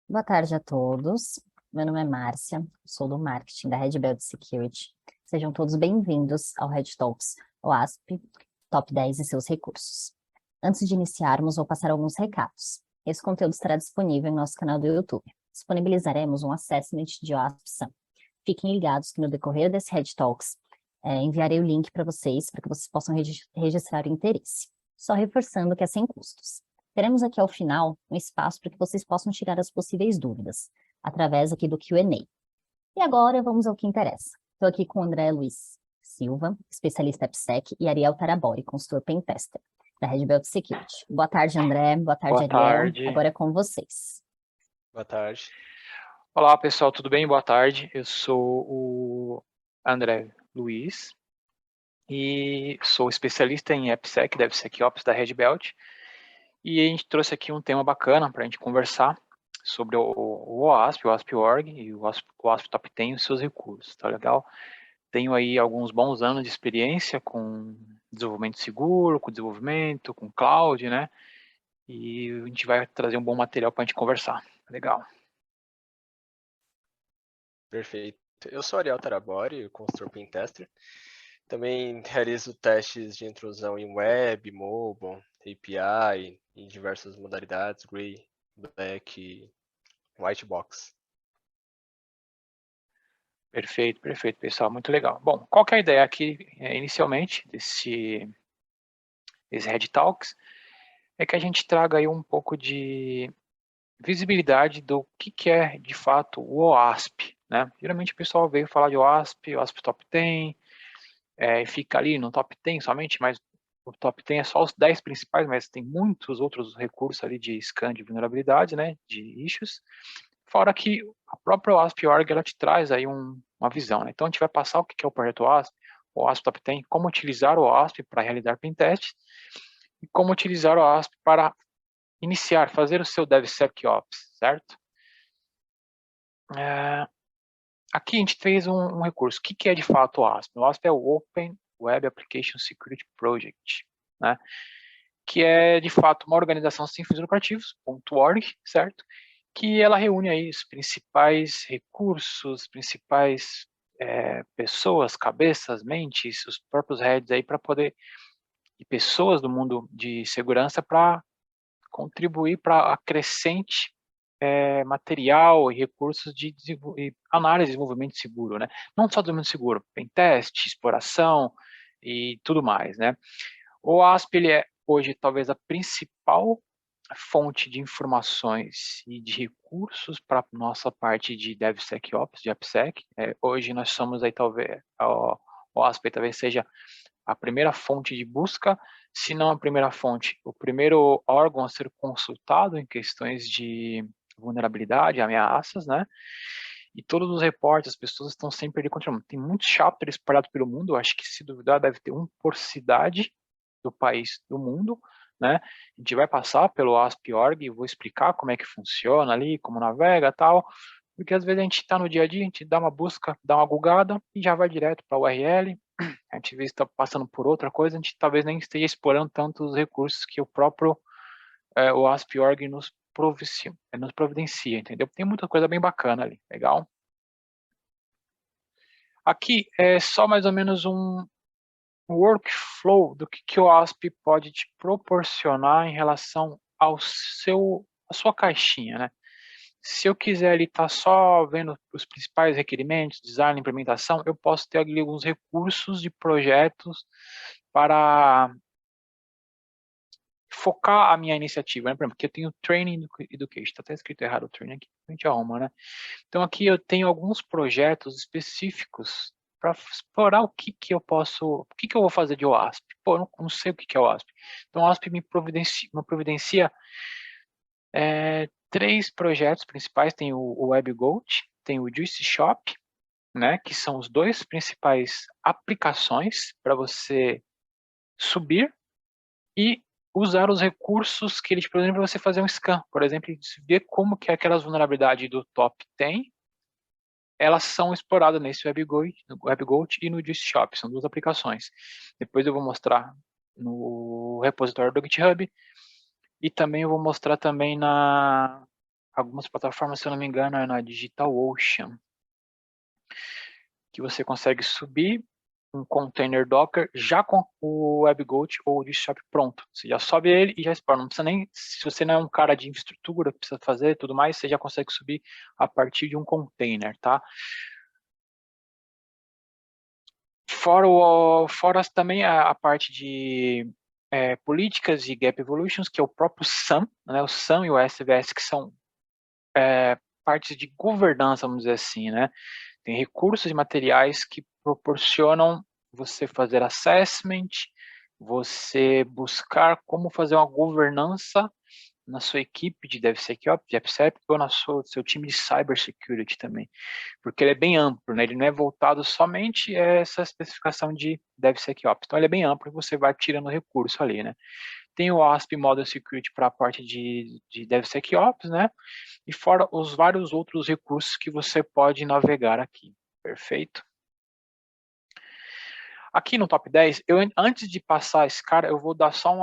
Boa tarde a todos. Meu nome é Márcia, sou do marketing da Red Belt Security. Sejam todos bem-vindos ao Red Talks OASP Top 10 e seus recursos. Antes de iniciarmos, vou passar alguns recados. Esse conteúdo estará disponível em nosso canal do YouTube. Disponibilizaremos um assessment de OASP SAM. Fiquem ligados que no decorrer desse Red Talks enviarei o link para vocês possam registrar o interesse. Só reforçando que é sem custos. Teremos aqui ao final um espaço para que vocês possam tirar as possíveis dúvidas, através aqui do Q&A. E agora vamos ao que interessa. Estou aqui com o André Luiz Silva, especialista AppSec, e Ariel Tarabori, consultor Pentester, da Red Belt Security. Boa tarde, André. Boa tarde, Boa Ariel. tarde. Agora é com vocês. Boa tarde. Olá, pessoal, tudo bem? Boa tarde. Eu sou o André Luiz e sou especialista em AppSec, DevSecOps da Red Belt. E a gente trouxe aqui um tema bacana para a gente conversar sobre o OASP, o OASP.org e o OASP Top 10 e os seus recursos, tá legal? Tenho aí alguns bons anos de experiência com desenvolvimento seguro, com desenvolvimento, com cloud, né? E a gente vai trazer um bom material para a gente conversar. Legal. Perfeito. Eu sou Ariel Tarabori, consultor Pentester. Também realizo testes de intrusão em web, mobile, API, em diversas modalidades, Gray, Black, White Box. Perfeito, perfeito, pessoal, muito legal. Bom, qual que é a ideia aqui, inicialmente, desse Red Talks, é que a gente traga aí um pouco de visibilidade do que é, de fato, o OASP, né? Geralmente o pessoal veio falar de OASP, OASP Top 10, fica ali no Top 10 somente, mas o Top 10 é só os 10 principais, mas tem muitos outros recursos ali de scan de vulnerabilidade, né, de issues. Fora que a própria OASP.org, ela te traz aí uma visão, né? Então a gente vai passar o que é o projeto OASP, o OASP Top 10, como utilizar o OASP para realizar pentests e como utilizar o OASP para iniciar, fazer o seu DevSecOps, certo? Aqui a gente fez um recurso. O que é de fato o OASP? O OASP é o Open Web Application Security Project, né? Que é de fato uma organização sem fins lucrativos, .org, certo? Que ela reúne aí os principais recursos, principais pessoas, cabeças, mentes, os próprios heads aí para poder, e pessoas do mundo de segurança para contribuir para a crescente material e recursos de análise e desenvolvimento seguro, né? Não só desenvolvimento seguro, pentest, exploração e tudo mais, né? O ASP, ele é hoje talvez a principal fonte de informações e de recursos para a nossa parte de DevSecOps, de AppSec. Hoje nós somos aí talvez, o ASP talvez seja a primeira fonte de busca, se não a primeira fonte, o primeiro órgão a ser consultado em questões de vulnerabilidade, ameaças, né? E todos os reportes, as pessoas estão sempre ali controlando. Tem muitos chapters espalhados pelo mundo, eu acho que se duvidar deve ter um por cidade do país, do mundo, né? A gente vai passar pelo ASP.org e vou explicar como é que funciona ali, como navega e tal, porque às vezes a gente está no dia a dia, a gente dá uma busca, dá uma googada e já vai direto para a URL, a gente vê se está passando por outra coisa, a gente talvez nem esteja explorando tanto os recursos que o próprio o ASP.org nos providencia, entendeu? Tem muita coisa bem bacana ali, legal? Aqui é só mais ou menos um workflow do que o ASP pode te proporcionar em relação à sua caixinha, né? Se eu quiser ali estar só vendo os principais requerimentos, design, implementação, eu posso ter ali alguns recursos de projetos para focar a minha iniciativa, né? Por exemplo, aqui eu tenho Training Education, está até escrito errado o Training aqui, a gente arruma, né? Então aqui eu tenho alguns projetos específicos para explorar o que eu vou fazer de OASP. Pô, eu não sei o que é OASP. Então o OASP me providencia 3 projetos principais, tem o WebGoat, tem o Juicy Shop, né, que são os 2 principais aplicações para você subir e usar os recursos que ele te propõe para você fazer um scan. Por exemplo, ver como que aquelas vulnerabilidades do top tem, elas são exploradas nesse WebGoat e no Juicy Shop, são 2 aplicações. Depois eu vou mostrar no repositório do GitHub e também eu vou mostrar também algumas plataformas, se eu não me engano, é na DigitalOcean, que você consegue subir um container Docker já com o WebGoat ou o GitHub pronto. Você já sobe ele e já explora. Não precisa nem, se você não é um cara de infraestrutura, precisa fazer tudo mais, você já consegue subir a partir de um container, tá? Fora também a parte de políticas e Gap Evolutions, que é o próprio SAM, né? O SAM e o SVS, que são partes de governança, vamos dizer assim, né? Tem recursos e materiais que proporcionam você fazer assessment, você buscar como fazer uma governança na sua equipe de DevSecOps, de AppSec, ou no seu time de Cybersecurity também, porque ele é bem amplo, né? Ele não é voltado somente a essa especificação de DevSecOps, então ele é bem amplo e você vai tirando recurso ali, né? Tem o ASP Model Security para a parte de DevSecOps, né? E fora os vários outros recursos que você pode navegar aqui, perfeito? Aqui no top 10, antes de passar esse cara, eu vou dar só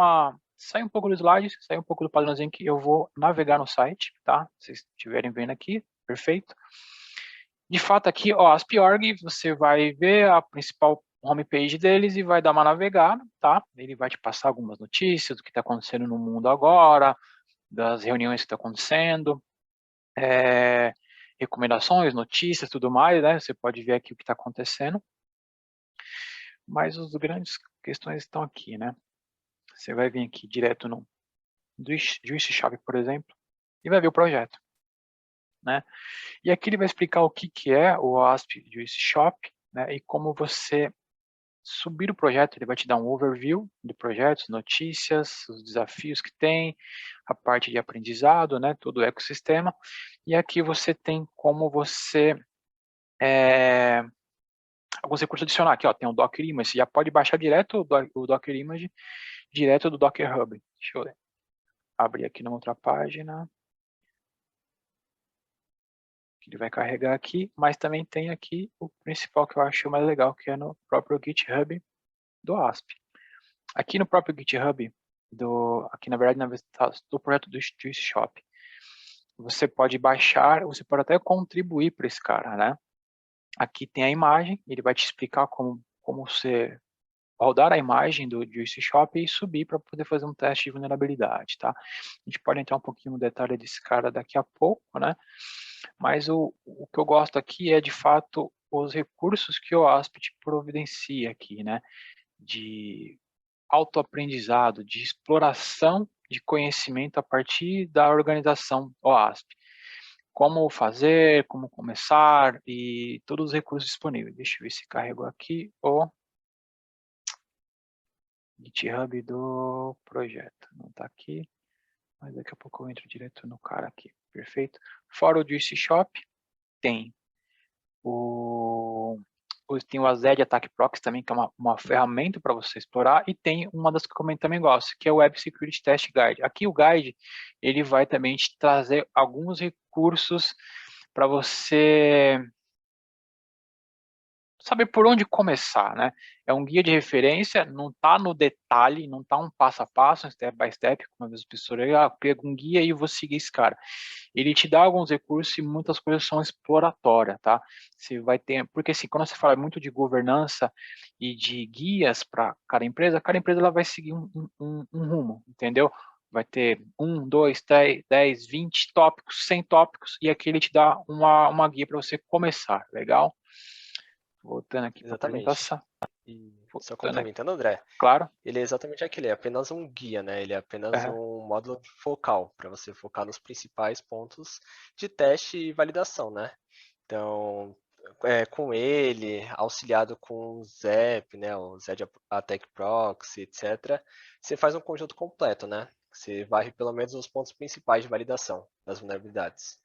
sair um pouco do slide, sair um pouco do padrãozinho que eu vou navegar no site, tá? Se vocês estiverem vendo aqui, perfeito. De fato aqui, ó, ASP.org, você vai ver a principal homepage deles e vai dar uma navegada, tá? Ele vai te passar algumas notícias do que está acontecendo no mundo agora, das reuniões que estão acontecendo, recomendações, notícias, tudo mais, né? Você pode ver aqui o que está acontecendo. Mas as grandes questões estão aqui, né? Você vai vir aqui direto no Juice Shop, por exemplo, e vai ver o projeto, né? E aqui ele vai explicar o que é o ASP Juice Shop, né? E como você subir o projeto. Ele vai te dar um overview do projeto, notícias, os desafios que tem, a parte de aprendizado, né? Todo o ecossistema. E aqui você tem como você alguns recursos adicionais. Aqui, ó, tem o Docker Image. Você já pode baixar direto o Docker Image direto do Docker Hub. Deixa eu abrir aqui numa outra página. Ele vai carregar aqui, mas também tem aqui o principal que eu acho mais legal, que é no próprio GitHub do ASP. Aqui no próprio GitHub, aqui na verdade do projeto do Juice Shop, você pode baixar, você pode até contribuir para esse cara, né? Aqui tem a imagem, ele vai te explicar como você rodar a imagem do Juice Shop e subir para poder fazer um teste de vulnerabilidade, tá? A gente pode entrar um pouquinho no detalhe desse cara daqui a pouco, né? Mas o que eu gosto aqui é, de fato, os recursos que o ASP te providencia aqui, né? De autoaprendizado, de exploração de conhecimento a partir da organização OASP. Como fazer, como começar e todos os recursos disponíveis. Deixa eu ver se carregou aqui o GitHub do projeto. Não está aqui, mas daqui a pouco eu entro direto no cara aqui. Perfeito. Fora o Juice Shop, tem tem o Azure Attack Proxy também, que é uma ferramenta para você explorar, e tem uma das que eu também gosto, que é o Web Security Test Guide. Aqui o guide, ele vai também te trazer alguns recursos para você saber por onde começar, né? É um guia de referência, não está no detalhe, não está um passo a passo, um step by step, como às vezes a pessoa pega um guia e vou seguir esse cara. Ele te dá alguns recursos e muitas coisas são exploratórias, tá? Você vai ter, porque assim, quando você fala muito de governança e de guias para cada empresa ela vai seguir um rumo, entendeu? Vai ter 1, 2, 3, 10, 20 tópicos, 100 tópicos, e aqui ele te dá uma guia para você começar, legal? Voltando aqui para a apresentação. E só complementando, André, claro. Ele é exatamente aquele, é apenas um guia, né? Ele é apenas um módulo focal, para você focar nos principais pontos de teste e validação, né? Então, com ele, auxiliado com o ZEP, né? O ZED Attack Proxy, etc., você faz um conjunto completo, né? Você varre pelo menos os pontos principais de validação das vulnerabilidades.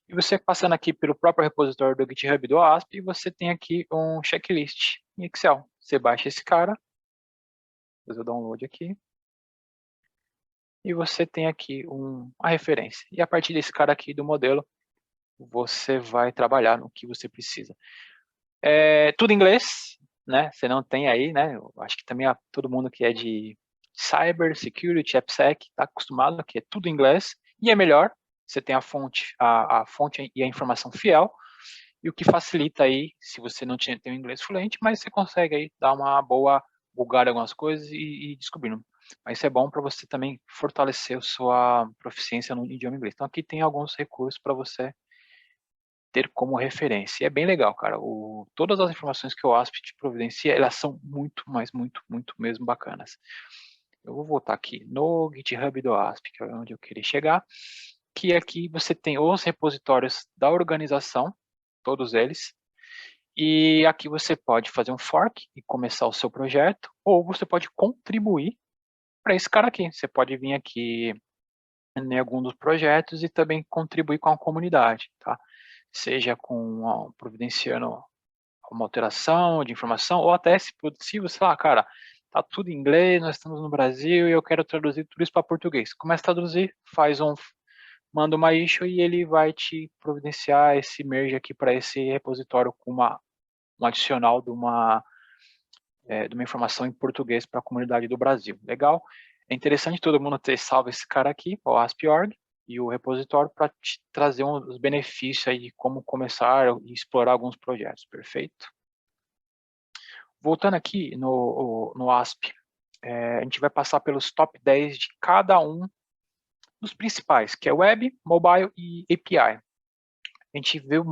E você passando aqui pelo próprio repositório do GitHub do ASP, você tem aqui um checklist em Excel. Você baixa esse cara, faz o download aqui, e você tem aqui a referência. E a partir desse cara aqui do modelo, você vai trabalhar no que você precisa. Tudo em inglês, né? Você não tem aí, né? Eu acho que também todo mundo que é de Cyber, Security, AppSec, está acostumado que é tudo em inglês, e é melhor, você tem a fonte e a informação fiel, e o que facilita aí, se você não tem um inglês fluente, mas você consegue aí dar uma boa bugada em algumas coisas e descobrindo. Mas isso é bom para você também fortalecer a sua proficiência no idioma inglês. Então aqui tem alguns recursos para você ter como referência. E é bem legal, cara. Todas as informações que o ASP te providencia, elas são muito, mas muito, muito mesmo bacanas. Eu vou voltar aqui no GitHub do ASP, que é onde eu queria chegar, que aqui você tem os repositórios da organização, todos eles, e aqui você pode fazer um fork e começar o seu projeto, ou você pode contribuir para esse cara aqui. Você pode vir aqui em algum dos projetos e também contribuir com a comunidade, tá? Seja providenciando uma alteração de informação, ou até, se possível, sei lá, cara, tá tudo em inglês, nós estamos no Brasil e eu quero traduzir tudo isso para português. Começa a traduzir, manda uma issue e ele vai te providenciar esse merge aqui para esse repositório com um adicional de uma informação em português para a comunidade do Brasil. Legal? É interessante todo mundo ter salvo esse cara aqui, o ASP.org, e o repositório para te trazer os benefícios aí de como começar e explorar alguns projetos. Perfeito? Voltando aqui no ASP, a gente vai passar pelos top 10 de cada um dos principais, que é Web, Mobile e API. A gente viu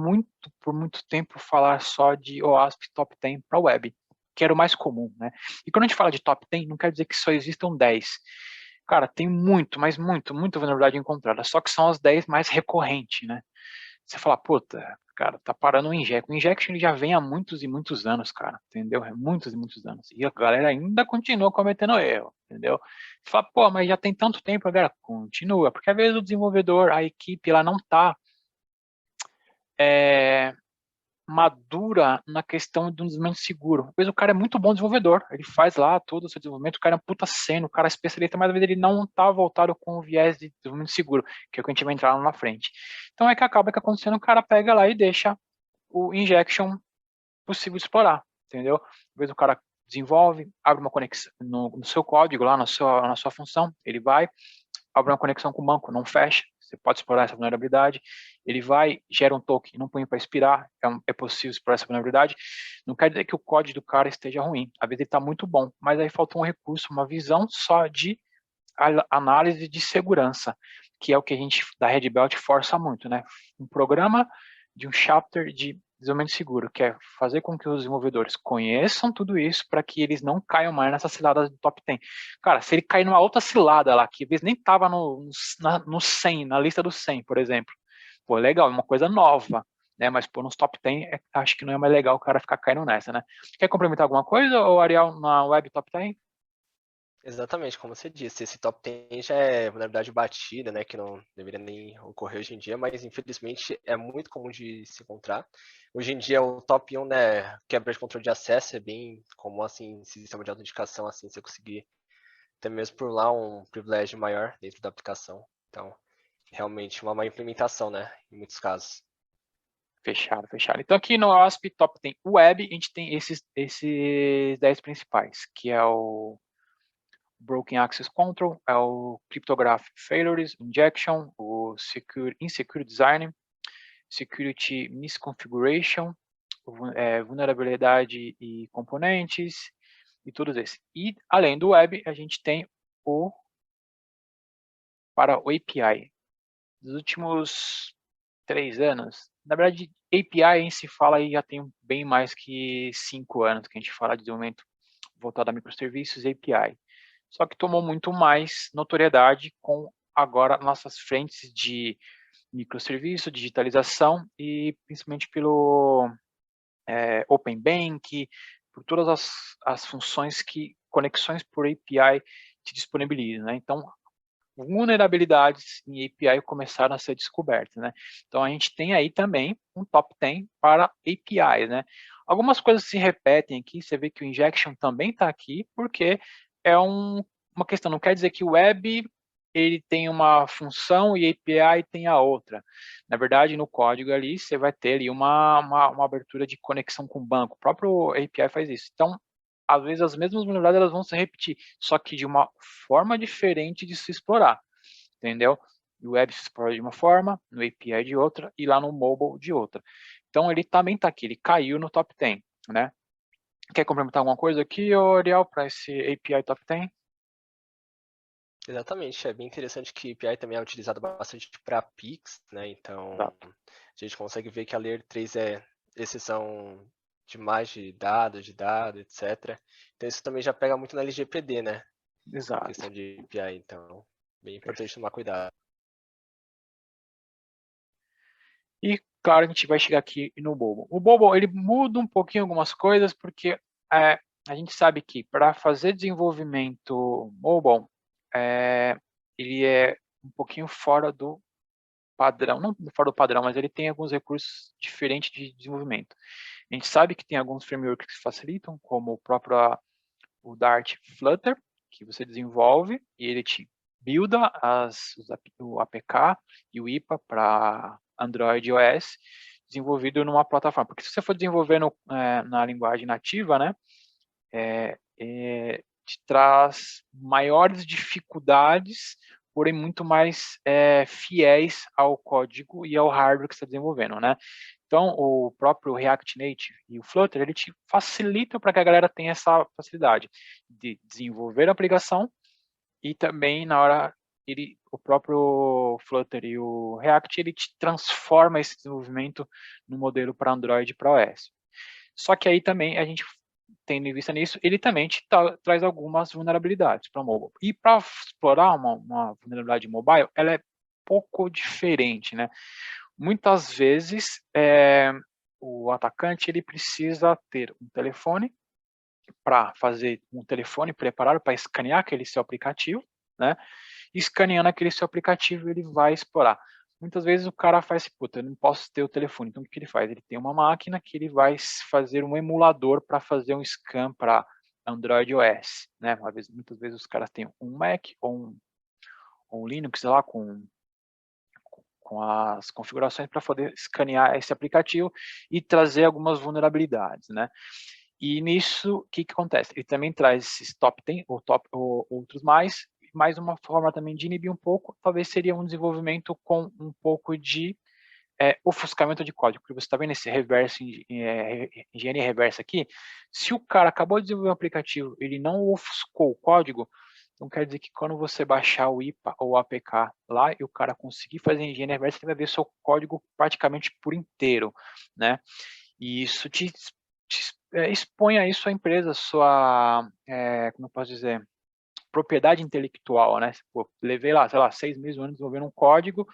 por muito tempo falar só de OASP Top 10 para Web, que era o mais comum, né? E quando a gente fala de Top 10, não quer dizer que só existam 10. Cara, tem muita vulnerabilidade encontrada, só que são as 10 mais recorrentes, né? Você fala, puta, cara, tá parando o injection. O injection ele já vem há muitos e muitos anos, cara, entendeu? Muitos e muitos anos. E a galera ainda continua cometendo erro, entendeu? Você fala, pô, mas já tem tanto tempo, a galera continua, porque às vezes o desenvolvedor, a equipe, ela não tá madura na questão do desenvolvimento seguro. Às vezes o cara é muito bom desenvolvedor, ele faz lá todo o seu desenvolvimento, o cara é um puta sênior, o cara é especialista, mas às vezes ele não está voltado com o viés de desenvolvimento seguro, que é o que a gente vai entrar lá na frente. Então é que acaba que acontecendo, o cara pega lá e deixa o injection possível de explorar, entendeu? Às vezes o cara desenvolve, abre uma conexão no seu código lá, na sua função, ele vai, abre uma conexão com o banco, não fecha, você pode explorar essa vulnerabilidade, ele vai, gera um token, não põe para expirar, é possível explorar essa vulnerabilidade, não quer dizer que o código do cara esteja ruim, às vezes ele está muito bom, mas aí falta um recurso, uma visão só de análise de segurança, que é o que a gente da Red Belt força muito, né? Um programa de um chapter de desenvolvimento seguro, que é fazer com que os desenvolvedores conheçam tudo isso para que eles não caiam mais nessas ciladas do top 10. Cara, se ele cair numa outra cilada lá, que às vezes nem estava no 100, na lista dos 100, por exemplo, pô, legal, é uma coisa nova, né? Mas pô, nos top 10, acho que não é mais legal o cara ficar caindo nessa, né? Quer complementar alguma coisa, ou Ariel, na web top 10? Exatamente, como você disse, esse top 10 já é vulnerabilidade batida, né, que não deveria nem ocorrer hoje em dia, mas infelizmente é muito comum de se encontrar. Hoje em dia o top 1, né, quebra de controle de acesso é bem comum, assim, sistema de autenticação, assim, você conseguir até mesmo por lá um privilégio maior dentro da aplicação. Então, realmente uma má implementação, né, em muitos casos. Fechado, fechado. Então aqui no ASP Top 10 Web, a gente tem esses 10 principais, que é o Broken Access Control, é o Cryptographic Failures, Injection, o Insecure Design, Security Misconfiguration, vulnerabilidade e componentes, e todos esses. E, além do web, a gente tem para o API. Nos últimos 3 anos, na verdade, API em si fala aí já tem bem mais que 5 anos que a gente fala de desenvolvimento voltado a microserviços e API. Só que tomou muito mais notoriedade com agora nossas frentes de microserviço, digitalização e principalmente pelo Open Bank, por todas as funções que conexões por API te disponibilizam, né? Então, vulnerabilidades em API começaram a ser descobertas, né? Então, a gente tem aí também um top 10 para APIs, né? Algumas coisas se repetem aqui, você vê que o injection também está aqui, porque é uma questão, não quer dizer que o web ele tem uma função e API tem a outra. Na verdade, no código ali, você vai ter ali uma abertura de conexão com o banco. O próprio API faz isso. Então, às vezes, as mesmas vulnerabilidades elas vão se repetir, só que de uma forma diferente de se explorar, entendeu? no web se explora de uma forma, no API de outra, e lá no mobile de outra. Então, ele também está aqui, ele caiu no top 10, né? Quer complementar alguma coisa aqui, Ariel, para esse API top 10? Exatamente, é bem interessante que API também é utilizado bastante para Pix, né? Então, Exato. a gente consegue ver que a Layer 3 é exceção de mais de dados, etc. Então, isso também já pega muito na LGPD, né? A Exato. questão de API, então, bem importante Perfeito. tomar cuidado. E, claro, a gente vai chegar aqui no Bobo. O Bobo, ele muda um pouquinho algumas coisas, porque a gente sabe que para fazer desenvolvimento mobile, ele é um pouquinho fora do padrão, não fora do padrão, mas ele tem alguns recursos diferentes de desenvolvimento. A gente sabe que tem alguns frameworks que facilitam, como o próprio o Dart Flutter, que você desenvolve e ele te builda o APK e o IPA para Android e iOS, desenvolvido numa plataforma. Porque se você for desenvolvendo na linguagem nativa, né, te traz maiores dificuldades, porém muito mais fiéis ao código e ao hardware que você está desenvolvendo, né? Então, o próprio React Native e o Flutter, ele te facilita para que a galera tenha essa facilidade de desenvolver a aplicação e também na hora o próprio Flutter e o React, ele te transforma esse desenvolvimento no modelo para Android e para iOS. Só que aí também a gente tendo em vista nisso, ele também traz algumas vulnerabilidades para mobile. E para explorar uma vulnerabilidade mobile, ela é pouco diferente, né? Muitas vezes, o atacante ele precisa ter um telefone para fazer um telefone preparado para escanear aquele seu aplicativo, né? E escaneando aquele seu aplicativo, ele vai explorar. Muitas vezes o cara faz, puta, eu não posso ter o telefone. Então, o que ele faz? Ele tem uma máquina que ele vai fazer um emulador para fazer um scan para Android e iOS, né? Muitas vezes os caras têm um Mac ou um Linux, sei lá, com as configurações para poder escanear esse aplicativo e trazer algumas vulnerabilidades, né? E nisso, o que acontece? Ele também traz esses top 10 ou outros mais uma forma também de inibir um pouco, talvez seria um desenvolvimento com um pouco de ofuscamento de código, porque você está vendo esse engenharia reversa aqui, se o cara acabou de desenvolver um aplicativo, ele não ofuscou o código, então quer dizer que quando você baixar o IPA ou o APK lá e o cara conseguir fazer engenharia reversa, ele vai ver seu código praticamente por inteiro, né? E isso expõe a isso a empresa, sua, como eu posso dizer, propriedade intelectual, né? Pô, levei lá, sei lá, 6 meses, um ano desenvolvendo um código,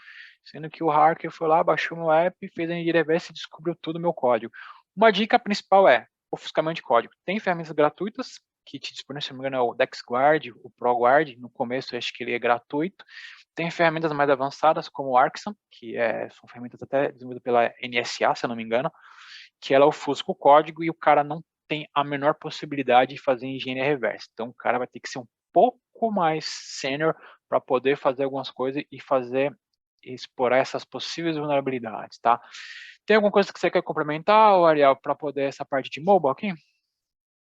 sendo que o hacker foi lá, baixou meu app, fez a engenharia reversa e descobriu todo o meu código. Uma dica principal é ofuscamento de código. Tem ferramentas gratuitas que te disponibilizam, se não me engano, é o DexGuard, o ProGuard, no começo eu acho que ele é gratuito. Tem ferramentas mais avançadas, como o Arxam, que são ferramentas até desenvolvidas pela NSA, se eu não me engano, que ela ofusca o código e o cara não tem a menor possibilidade de fazer engenharia reversa. Então, o cara vai ter que ser um pouco mais sênior para poder fazer algumas coisas e explorar essas possíveis vulnerabilidades, tá? Tem alguma coisa que você quer complementar, Ariel, para poder essa parte de mobile aqui?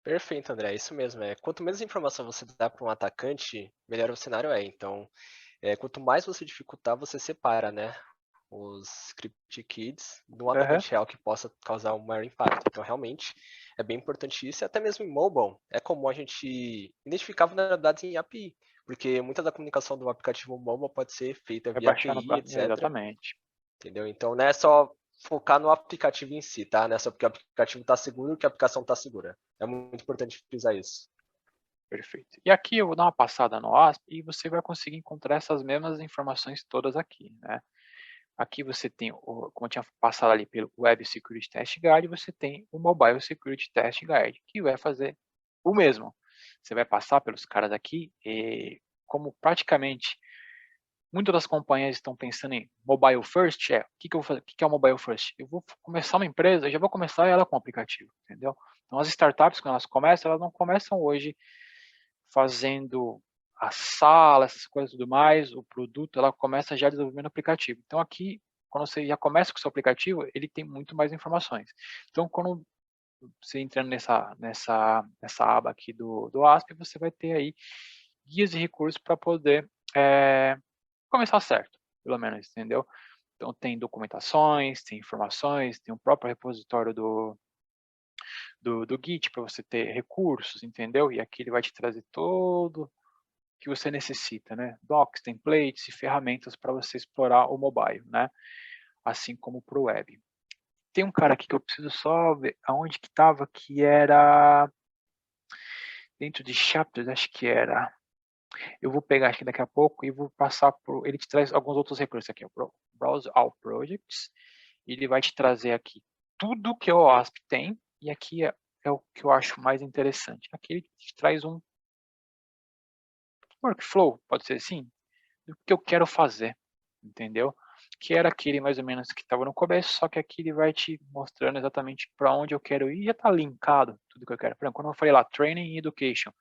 Perfeito, André, isso mesmo. Quanto menos informação você dá para um atacante, melhor o cenário é. Então, quanto mais você dificultar, você separa, né, os script kids de um atacante real que possa causar um maior impacto. Então, realmente, é bem importante isso. E até mesmo em mobile, é comum a gente identificar vulnerabilidades em API, porque muita da comunicação do aplicativo mobile pode ser feita via API, etc. Exatamente. Entendeu? Então, não é só focar no aplicativo em si, tá? Não é só porque o aplicativo está seguro que a aplicação está segura. É muito importante frisar isso. Perfeito. E aqui eu vou dar uma passada no ASP e você vai conseguir encontrar essas mesmas informações todas aqui, né? Aqui você tem, como eu tinha passado ali pelo Web Security Test Guide, você tem o Mobile Security Test Guide, que vai fazer o mesmo. Você vai passar pelos caras aqui e como praticamente muitas das companhias estão pensando em mobile first, o que eu vou fazer? O que é o mobile first? Eu vou começar uma empresa, eu já vou começar ela com o aplicativo, entendeu? Então as startups, quando elas começam, elas não começam hoje fazendo a sala, essas coisas e tudo mais, o produto, ela começa já desenvolvendo o aplicativo. Então aqui, quando você já começa com o seu aplicativo, ele tem muito mais informações. Então quando você entrando nessa aba aqui do ASP, você vai ter aí guias e recursos para poder começar certo. pelo menos, entendeu? Então, tem documentações, tem informações, tem o próprio repositório do Git para você ter recursos, entendeu? E aqui ele vai te trazer todo o que você necessita, né? Docs, templates e ferramentas para você explorar o mobile, né? Assim como para o web. Tem um cara aqui que eu preciso só ver aonde que estava, que era dentro de chapters, acho que era. Eu vou pegar aqui daqui a pouco e vou passar por. Ele te traz alguns outros recursos aqui, o Browse All Projects. Ele vai te trazer aqui tudo que o OWASP tem, e aqui é o que eu acho mais interessante. Aqui ele te traz um workflow, pode ser assim, do que eu quero fazer, entendeu? Que era aquele mais ou menos que estava no começo, só que aqui ele vai te mostrando exatamente para onde eu quero ir, já está linkado tudo que eu quero. Por exemplo, quando eu falei lá, Training e Education, o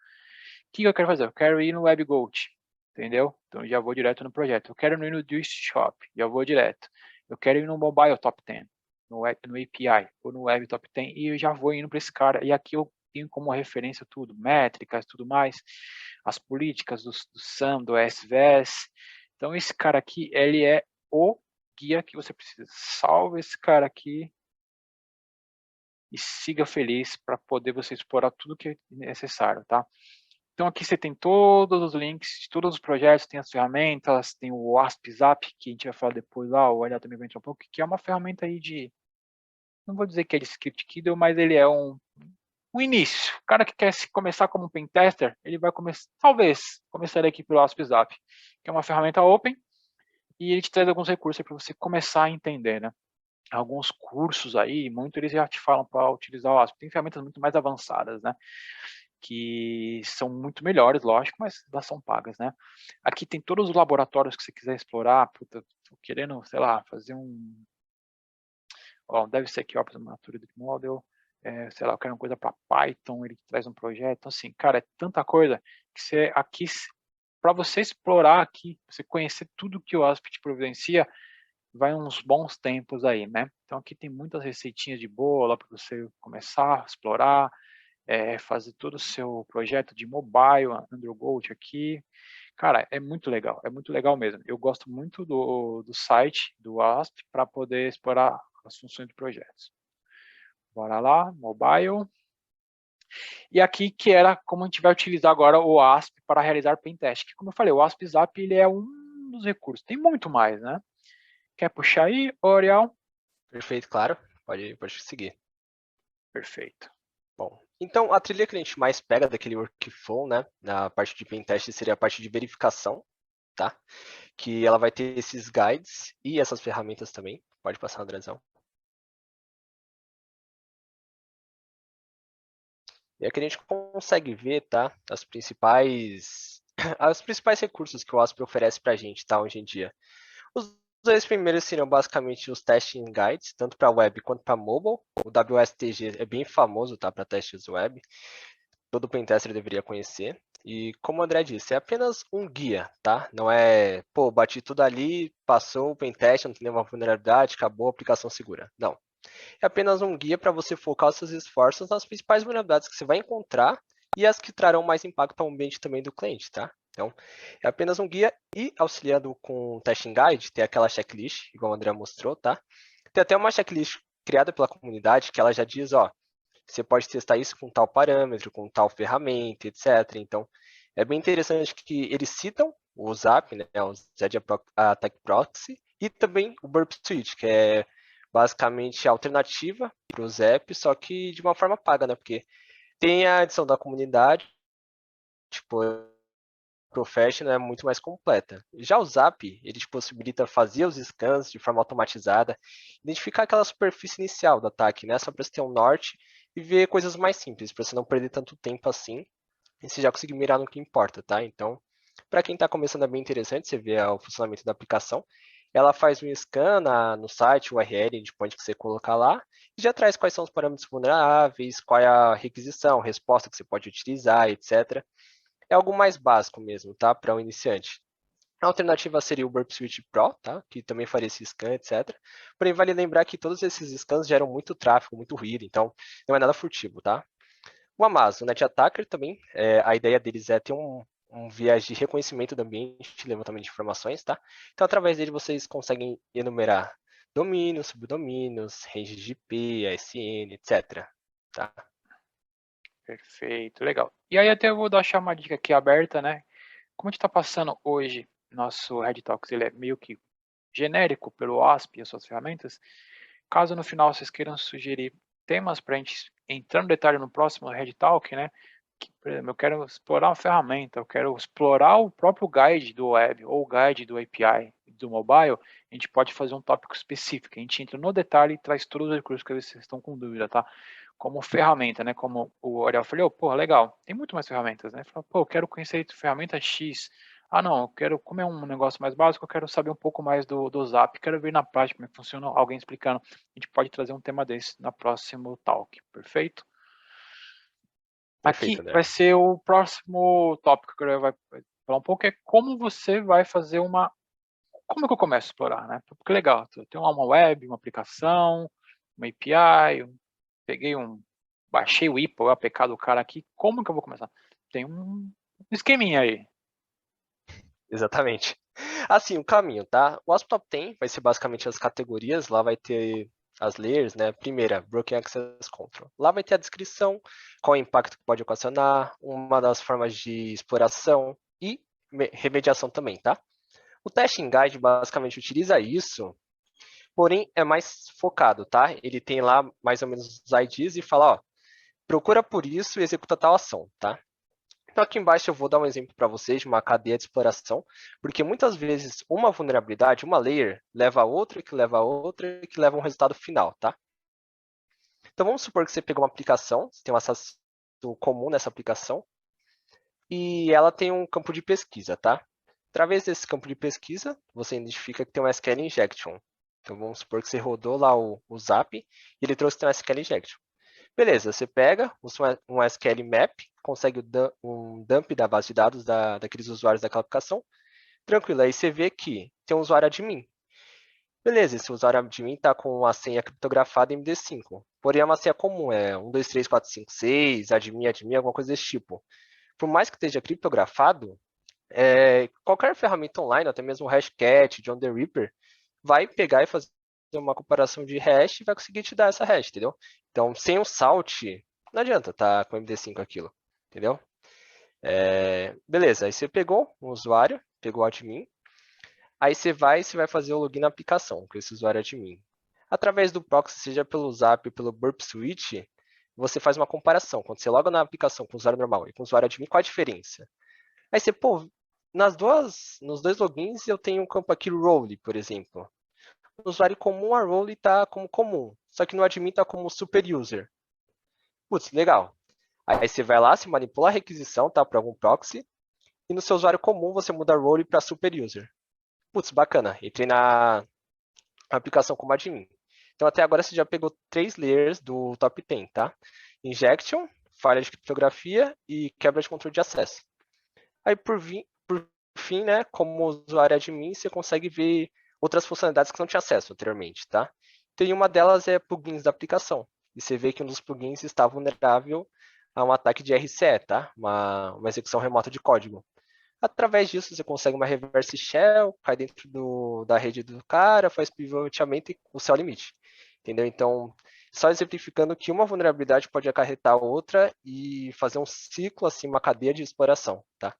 que eu quero fazer? Eu quero ir no WebGoat, entendeu? Então eu já vou direto no projeto. Eu quero ir no Doist Shop, já vou direto. Eu quero ir no Mobile Top 10, no API, ou no Web Top 10, e eu já vou indo para esse cara. E aqui eu tenho como referência tudo, métricas, tudo mais, as políticas do SAM, do SVS. Então esse cara aqui, ele é o guia que você precisa. Salve esse cara aqui e siga feliz para poder você explorar tudo que é necessário, tá? Então aqui você tem todos os links de todos os projetos, tem as ferramentas, tem o WASP Zap, que a gente vai falar depois lá, o Eliel também vai entrar um pouco, que é uma ferramenta aí de, não vou dizer que é de script kiddle, mas ele é um início. O cara que quer começar como um pen tester, ele vai começar, talvez, começaria aqui pelo WASP Zap, que é uma ferramenta open, e ele te traz alguns recursos para você começar a entender, né? Alguns cursos aí, muito eles já te falam para utilizar o WASP. Tem ferramentas muito mais avançadas, né? Que são muito melhores, lógico, mas elas são pagas, né? Aqui tem todos os laboratórios que você quiser explorar. Puta, tô querendo, sei lá, fazer um... Ó, deve ser aqui, ó, para uma Maturity Model. Sei lá, eu quero uma coisa para Python, ele traz um projeto. Então, assim, cara, é tanta coisa que você aqui, para você explorar aqui, você conhecer tudo que o WASP te providencia, vai uns bons tempos aí, né? Então aqui tem muitas receitinhas de boa para você começar a explorar, fazer todo o seu projeto de mobile, Undergoat aqui. Cara, é muito legal mesmo. Eu gosto muito do site, do ASP, para poder explorar as funções de projetos. Bora lá, mobile. E aqui que era como a gente vai utilizar agora o ASP para realizar pentest. Que, como eu falei, o ASP Zap ele é um dos recursos. Tem muito mais, né? Quer puxar aí, Oriel? Perfeito, claro. Pode seguir. Perfeito. Bom, então a trilha que a gente mais pega daquele workflow, né, na parte de pentest seria a parte de verificação, tá? Que ela vai ter esses guides e essas ferramentas também. Pode passar, Andrezão. E aqui a gente consegue ver, tá, os principais recursos que o WASP oferece para a gente, tá, hoje em dia. Os dois primeiros seriam basicamente os testing guides, tanto para web quanto para mobile. O WSTG é bem famoso, tá, para testes web. Todo pentester deveria conhecer. E como o André disse, é apenas um guia, tá? Não é, pô, bati tudo ali, passou o pentest, não tem nenhuma vulnerabilidade, acabou a aplicação segura. Não. É apenas um guia para você focar os seus esforços nas principais vulnerabilidades que você vai encontrar e as que trarão mais impacto ao ambiente também do cliente, tá? Então, é apenas um guia e auxiliando com o Testing Guide, tem aquela checklist, igual o André mostrou, tá? Tem até uma checklist criada pela comunidade que ela já diz, ó, você pode testar isso com tal parâmetro, com tal ferramenta, etc. Então, é bem interessante que eles citam o Zap, né, o Zed Attack Proxy, e também o Burp Suite, que é basicamente a alternativa para o Zap, só que de uma forma paga, né? Porque tem a adição da comunidade, tipo, Professional é muito mais completa. Já o Zap, ele te possibilita fazer os scans de forma automatizada, identificar aquela superfície inicial do ataque, né? Só para você ter um norte e ver coisas mais simples, para você não perder tanto tempo assim, e você já conseguir mirar no que importa, tá? Então, para quem está começando é bem interessante, você vê o funcionamento da aplicação. Ela faz um scan no site, o URL, endpoint que você colocar lá, e já traz quais são os parâmetros vulneráveis, qual é a requisição, resposta que você pode utilizar, etc. É algo mais básico mesmo, tá? Para um iniciante. A alternativa seria o Burp Suite Pro, tá? Que também faria esse scan, etc. Porém, vale lembrar que todos esses scans geram muito tráfego, muito ruído, então não é nada furtivo, tá? O Amazon, o Net Attacker também, a ideia deles é ter um viés de reconhecimento do ambiente, levantamento de informações, tá? Então, através dele, vocês conseguem enumerar domínios, subdomínios, ranges de IP, ASN, etc. Tá? Perfeito, legal. E aí até eu vou deixar uma dica aqui aberta, né? Como a gente está passando hoje, nosso Red Talks, ele é meio que genérico pelo OASP e as suas ferramentas. Caso no final vocês queiram sugerir temas para a gente entrar no detalhe no próximo Red Talk, né? Que, por exemplo, eu quero explorar uma ferramenta, eu quero explorar o próprio guide do web ou o guide do API do mobile, a gente pode fazer um tópico específico, a gente entra no detalhe e traz todos os recursos que vocês estão com dúvida, tá? Como ferramenta, né? Como o Ariel falou, pô, legal, tem muito mais ferramentas, né? Fala, pô, eu quero conhecer ferramenta X. Ah, não, eu quero, como é um negócio mais básico, eu quero saber um pouco mais do Zap, quero ver na prática como é que funciona, alguém explicando. A gente pode trazer um tema desse na próximo talk, perfeito? Perfeito, Aqui André. vai ser o próximo tópico que eu vai falar um pouco, é como você vai fazer uma... Como é que eu começo a explorar, né? Porque legal, eu tenho uma web, uma aplicação, uma API, baixei o IPA, o APK do cara aqui, como que eu vou começar? Tem um esqueminha aí. Exatamente. Assim, o caminho, tá? O ASP Top 10 vai ser basicamente as categorias, lá vai ter as layers, né? Primeira, Broken Access Control. Lá vai ter a descrição, qual o impacto que pode ocasionar, uma das formas de exploração e remediação também, tá? O Testing Guide basicamente utiliza isso, porém é mais focado, tá? Ele tem lá mais ou menos os IDs e fala, ó, procura por isso e executa tal ação, tá? Então aqui embaixo eu vou dar um exemplo para vocês de uma cadeia de exploração, porque muitas vezes uma vulnerabilidade, uma layer, leva a outra, que leva a outra, que leva a um resultado final, tá? Então vamos supor que você pegou uma aplicação, você tem um acesso comum nessa aplicação, e ela tem um campo de pesquisa, tá? Através desse campo de pesquisa, você identifica que tem um SQL injection. Então vamos supor que você rodou lá o Zap, e ele trouxe que tem um SQL injection. Beleza, você pega, usa um SQL Map, consegue um dump da base de dados daqueles usuários daquela aplicação. Tranquilo, aí você vê que tem um usuário admin. Beleza, esse usuário admin está com a senha criptografada em MD5. Porém, é uma senha comum, é 1, 2, 3, 4, 5, 6, admin, admin, alguma coisa desse tipo. Por mais que esteja criptografado, qualquer ferramenta online, até mesmo o Hashcat, John the Ripper, vai pegar e fazer uma comparação de hash e vai conseguir te dar essa hash, entendeu? Então, sem o salt, não adianta tá com MD5 aquilo, entendeu? Beleza, aí você pegou o usuário, pegou o admin, aí você vai fazer o login na aplicação com esse usuário admin. Através do proxy, seja pelo Zap ou pelo Burp Switch, você faz uma comparação. Quando você loga na aplicação com o usuário normal e com o usuário admin, qual a diferença? Aí você, pô, nos dois logins eu tenho um campo aqui role, por exemplo. No usuário comum, a role está como comum, só que no admin está como super user. Putz, legal. Aí você vai lá, se manipula a requisição, tá, para algum proxy, e no seu usuário comum você muda a role para super user. Putz, bacana. Entrei na aplicação como admin. Então até agora você já pegou 3 layers do top 10, tá? Injection, falha de criptografia e quebra de controle de acesso. Aí por fim, né, como usuário admin, você consegue ver outras funcionalidades que não tinha acesso anteriormente, tá? Então, uma delas é plugins da aplicação. E você vê que um dos plugins está vulnerável a um ataque de RCE, tá? Uma execução remota de código. Através disso, você consegue uma reverse shell, cai dentro da rede do cara, faz pivoteamento e o céu limite. Entendeu? Então, só exemplificando que uma vulnerabilidade pode acarretar outra e fazer um ciclo, assim, uma cadeia de exploração, tá?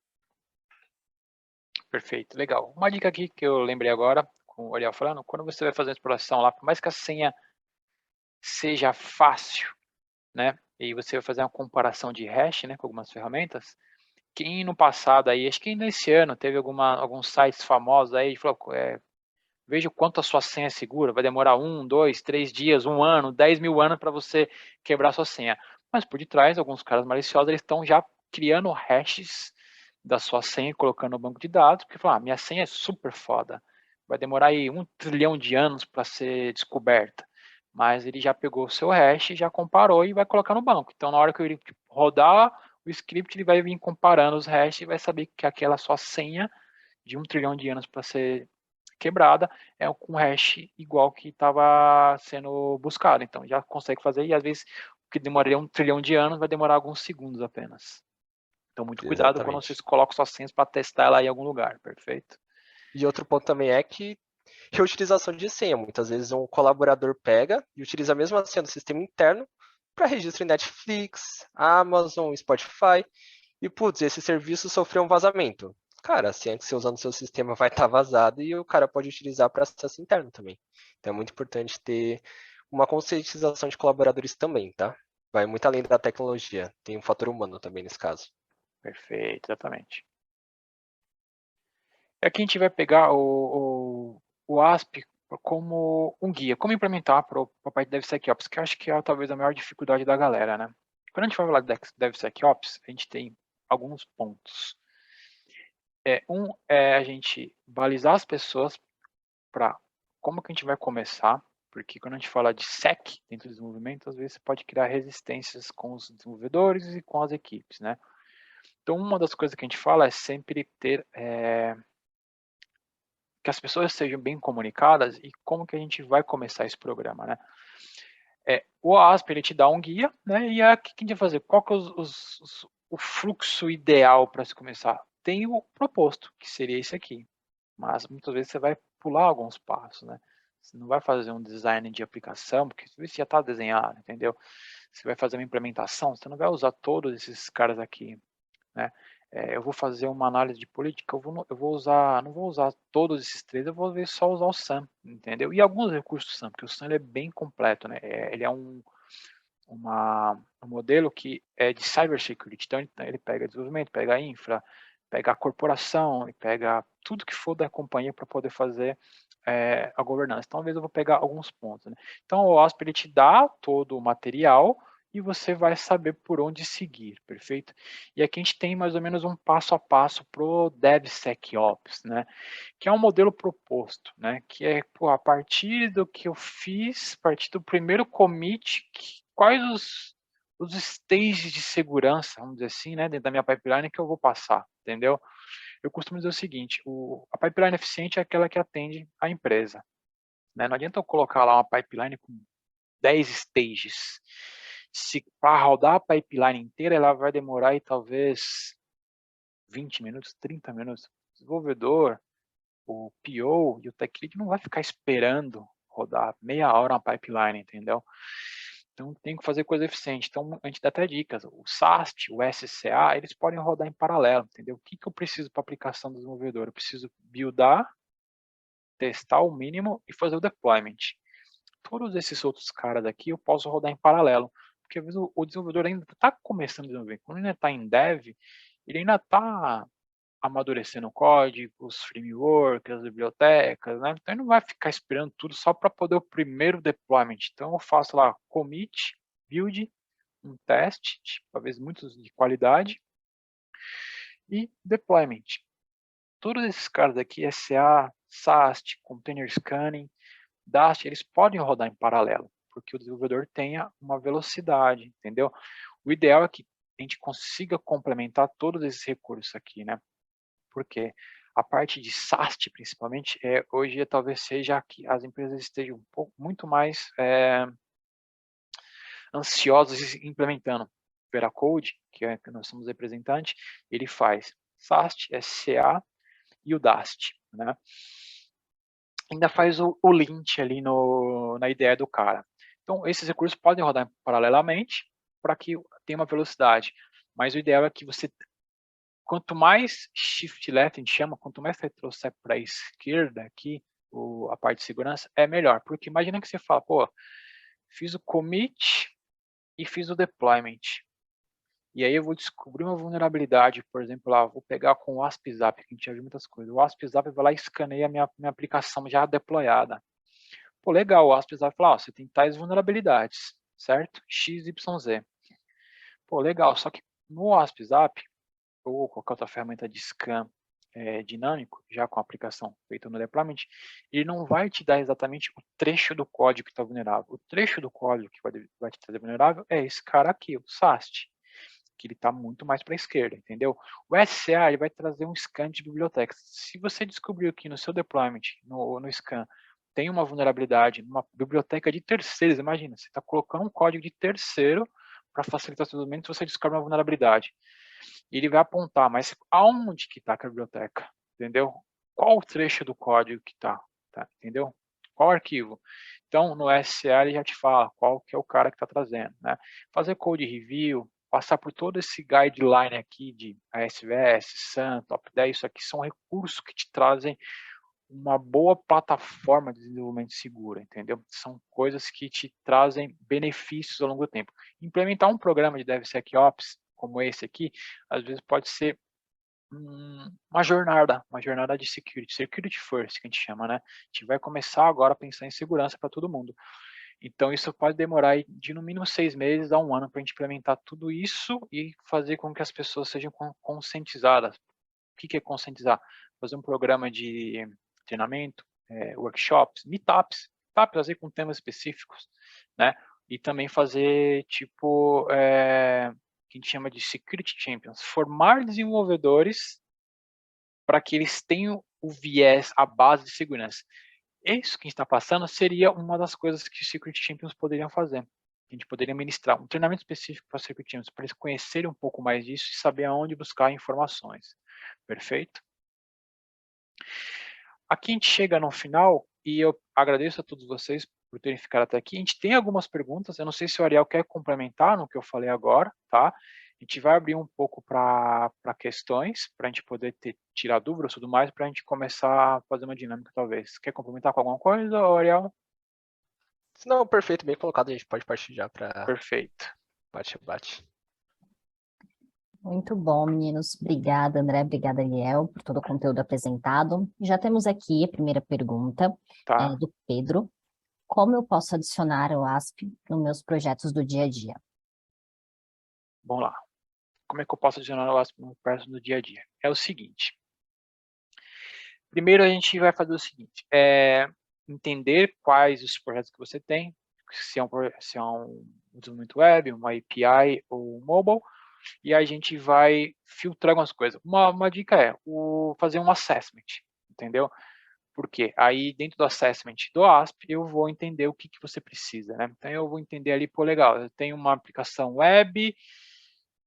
Perfeito, legal. Uma dica aqui que eu lembrei agora, com o Ariel falando, quando você vai fazer a exploração lá, por mais que a senha seja fácil, né, e você vai fazer uma comparação de hash, né, com algumas ferramentas, quem no passado aí, acho que ainda esse ano, teve alguns sites famosos aí, falou, veja o quanto a sua senha é segura, vai demorar 1, 2, 3 dias, 1 ano, 10 mil anos para você quebrar sua senha. Mas por detrás, alguns caras maliciosos, eles estão já criando hashes da sua senha, colocando no banco de dados, porque falam, minha senha é super foda, vai demorar aí 1 trilhão de anos para ser descoberta. Mas ele já pegou o seu hash, já comparou e vai colocar no banco. Então, na hora que ele rodar o script, ele vai vir comparando os hashes e vai saber que aquela sua senha de 1 trilhão de anos para ser quebrada é com hash igual que estava sendo buscado. Então, já consegue fazer e às vezes o que demoraria 1 trilhão de anos vai demorar alguns segundos apenas. Então, muito cuidado quando vocês colocam suas senhas para testar ela em algum lugar, perfeito? E outro ponto também é que reutilização de senha. Muitas vezes um colaborador pega e utiliza a mesma senha do sistema interno para registro em Netflix, Amazon, Spotify. E, putz, esse serviço sofreu um vazamento. Cara, a senha que você usa no seu sistema vai estar vazada e o cara pode utilizar para acesso interno também. Então é muito importante ter uma conscientização de colaboradores também, tá? Vai muito além da tecnologia. Tem um fator humano também nesse caso. Perfeito, exatamente. Aqui a gente vai pegar o ASP como um guia, como implementar para a parte de DevSecOps, que eu acho que é talvez a maior dificuldade da galera, né? Quando a gente vai falar de DevSecOps, a gente tem alguns pontos. Um é a gente balizar as pessoas para como que a gente vai começar, porque quando a gente fala de SEC dentro do desenvolvimento, às vezes você pode criar resistências com os desenvolvedores e com as equipes, né? Então, uma das coisas que a gente fala é sempre ter que as pessoas sejam bem comunicadas e como que a gente vai começar esse programa, né? O ASP, ele te dá um guia, né? E o que a gente vai fazer? Qual que é o fluxo ideal para se começar? Tem o proposto, que seria esse aqui. Mas muitas vezes você vai pular alguns passos, né? Você não vai fazer um design de aplicação, porque você já está desenhado, entendeu? Você vai fazer uma implementação, você não vai usar todos esses caras aqui, né? Eu vou fazer uma análise de política, eu vou usar, não vou usar todos esses três, eu vou só usar o SAM, entendeu? E alguns recursos do SAM, porque o SAM ele é bem completo, né? Ele é um modelo que é de cybersecurity, então ele pega desenvolvimento, pega infra, pega a corporação, pega tudo que for da companhia para poder fazer a governança. Então, talvez eu vou pegar alguns pontos, né? Então, o OSP ele te dá todo o material e você vai saber por onde seguir, perfeito? E aqui a gente tem mais ou menos um passo a passo para o DevSecOps, né? Que é um modelo proposto, né? Que é, pô, a partir do que eu fiz, a partir do primeiro commit, quais os stages de segurança, vamos dizer assim, né? Dentro da minha pipeline que eu vou passar, entendeu? Eu costumo dizer o seguinte, a pipeline eficiente é aquela que atende a empresa, né? Não adianta eu colocar lá uma pipeline com 10 stages. Se para rodar a pipeline inteira, ela vai demorar aí, talvez 20 minutos, 30 minutos. O desenvolvedor, o PO e o Tech Lead não vai ficar esperando rodar meia hora uma pipeline, entendeu? Então tem que fazer coisa eficiente. Então a gente dá até dicas. O SAST, o SCA, eles podem rodar em paralelo, entendeu? O que eu preciso para a aplicação do desenvolvedor? Eu preciso buildar, testar o mínimo e fazer o deployment. Todos esses outros caras aqui eu posso rodar em paralelo, porque às vezes o desenvolvedor ainda está começando a desenvolver. Quando ele ainda está em dev, ele ainda está amadurecendo o código, os frameworks, as bibliotecas, né? Então ele não vai ficar esperando tudo só para poder o primeiro deployment. Então eu faço lá commit, build, um teste, talvez muitos de qualidade, e deployment. Todos esses caras aqui, SA, SAST, Container Scanning, Dast, eles podem rodar em paralelo, porque o desenvolvedor tenha uma velocidade, entendeu? O ideal é que a gente consiga complementar todos esses recursos aqui, né? Porque a parte de SAST, principalmente, hoje talvez seja que as empresas estejam muito mais ansiosas implementando. Veracode, que nós somos representantes, ele faz SAST, SCA e o DAST, né? Ainda faz o lint ali na ideia do cara. Então, esses recursos podem rodar paralelamente para que tenha uma velocidade, mas o ideal é que você, quanto mais shift left, a gente chama, quanto mais você trouxer para a esquerda aqui, a parte de segurança, é melhor. Porque imagina que você fala, pô, fiz o commit e fiz o deployment. E aí eu vou descobrir uma vulnerabilidade, por exemplo, lá, vou pegar com o ASP-Zap, que a gente já viu muitas coisas. O ASP-Zap vai lá e escaneia a minha aplicação já deployada. Pô, legal, o ASP-Zap fala, ó, você tem tais vulnerabilidades, certo? X, Y, Z. Pô, legal, só que no ASP-Zap, ou qualquer outra ferramenta de scan dinâmico, já com a aplicação feita no deployment, ele não vai te dar exatamente o trecho do código que está vulnerável. O trecho do código que vai te trazer vulnerável é esse cara aqui, o SAST, que ele está muito mais para a esquerda, entendeu? O SCA ele vai trazer um scan de bibliotecas. Se você descobriu que no seu deployment, no scan, tem uma vulnerabilidade numa biblioteca de terceiros, imagina, você está colocando um código de terceiro para facilitar o desenvolvimento, você descobre uma vulnerabilidade. e ele vai apontar, mas aonde que está a biblioteca, entendeu? Qual o trecho do código que está, entendeu? Qual arquivo? Então, no SCA ele já te fala qual que é o cara que está trazendo, né? Fazer code review, passar por todo esse guideline aqui de ASVS, SAN, Top 10, isso aqui são recursos que te trazem uma boa plataforma de desenvolvimento seguro, entendeu? São coisas que te trazem benefícios ao longo do tempo. Implementar um programa de DevSecOps, como esse aqui, às vezes pode ser uma jornada de security first, que a gente chama, né? A gente vai começar agora a pensar em segurança para todo mundo. Então, isso pode demorar de no mínimo 6 meses a 1 ano para a gente implementar tudo isso e fazer com que as pessoas sejam conscientizadas. O que é conscientizar? Fazer um programa de treinamento, workshops, meetups, fazer com temas específicos, né? E também fazer, tipo, que a gente chama de Security Champions, formar desenvolvedores para que eles tenham o viés, a base de segurança. Isso que a gente está passando seria uma das coisas que os Security Champions poderiam fazer. A gente poderia ministrar um treinamento específico para Security Champions, para eles conhecerem um pouco mais disso e saber aonde buscar informações. Perfeito? Aqui a gente chega no final e eu agradeço a todos vocês por terem ficado até aqui. A gente tem algumas perguntas, eu não sei se o Ariel quer complementar no que eu falei agora, tá? A gente vai abrir um pouco para questões, para a gente poder tirar dúvidas e tudo mais, para a gente começar a fazer uma dinâmica, talvez. Quer complementar com alguma coisa, Ariel? Não, perfeito, bem colocado, a gente pode partir já para Perfeito. bate-bate. Muito bom, meninos. Obrigada, André. Obrigada, Ariel, por todo o conteúdo apresentado. Já temos aqui a primeira pergunta Tá. do Pedro. Como eu posso adicionar o ASP nos meus projetos do dia a dia? Vamos lá. Como é que eu posso adicionar o ASP no processo do dia a dia? É o seguinte. Primeiro a gente vai fazer o seguinte, entender quais os projetos que você tem, se é um desenvolvimento web, uma API ou um mobile, e a gente vai filtrar algumas coisas. Uma dica é fazer um assessment, entendeu? Porque aí dentro do assessment do ASP eu vou entender o que você precisa, né? Então eu vou entender ali, pô, legal, eu tenho uma aplicação web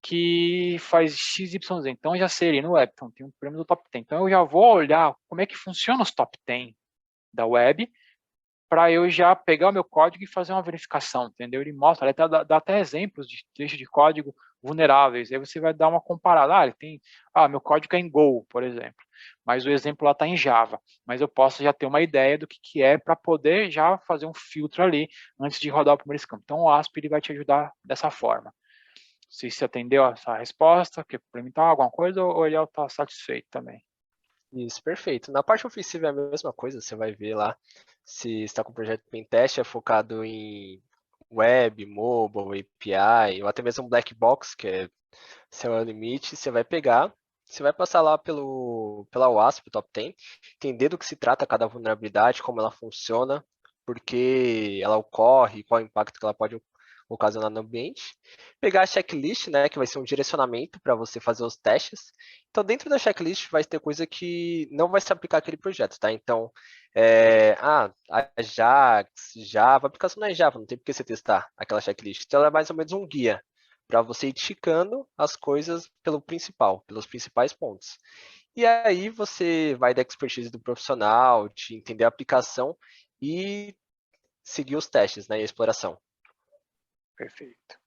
que faz XYZ. Então, eu já sei ali no web, então tem um prêmio do top 10. Então, eu já vou olhar como é que funciona os top 10 da web para eu já pegar o meu código e fazer uma verificação, entendeu? Ele mostra, ele dá até exemplos de trecho de código vulneráveis. Aí você vai dar uma comparada. Ele tem, meu código é em Go, por exemplo, mas o exemplo lá está em Java. Mas eu posso já ter uma ideia do que é para poder já fazer um filtro ali antes de rodar o primeiro scan. Então, o ASP ele vai te ajudar dessa forma. Se você atendeu essa resposta, quer complementar alguma coisa ou ele está satisfeito também? Isso, perfeito. Na parte ofensiva é a mesma coisa, você vai ver lá se está com o projeto Pentest, é focado em web, mobile, API, ou até mesmo black box, que é seu limite, você vai pegar, você vai passar lá pela WASP, Top 10, entender do que se trata cada vulnerabilidade, como ela funciona, por que ela ocorre, qual é o impacto que ela pode ocasionar no ambiente. Pegar a checklist, né, que vai ser um direcionamento para você fazer os testes. Então, dentro da checklist vai ter coisa que não vai se aplicar àquele projeto, tá? Então, Ajax, Java, a aplicação não é Java, não tem por que você testar aquela checklist. Então, ela é mais ou menos um guia para você ir ticando as coisas pelos principais pontos. E aí você vai da expertise do profissional, de entender a aplicação e seguir os testes, né, e a exploração. Perfeito.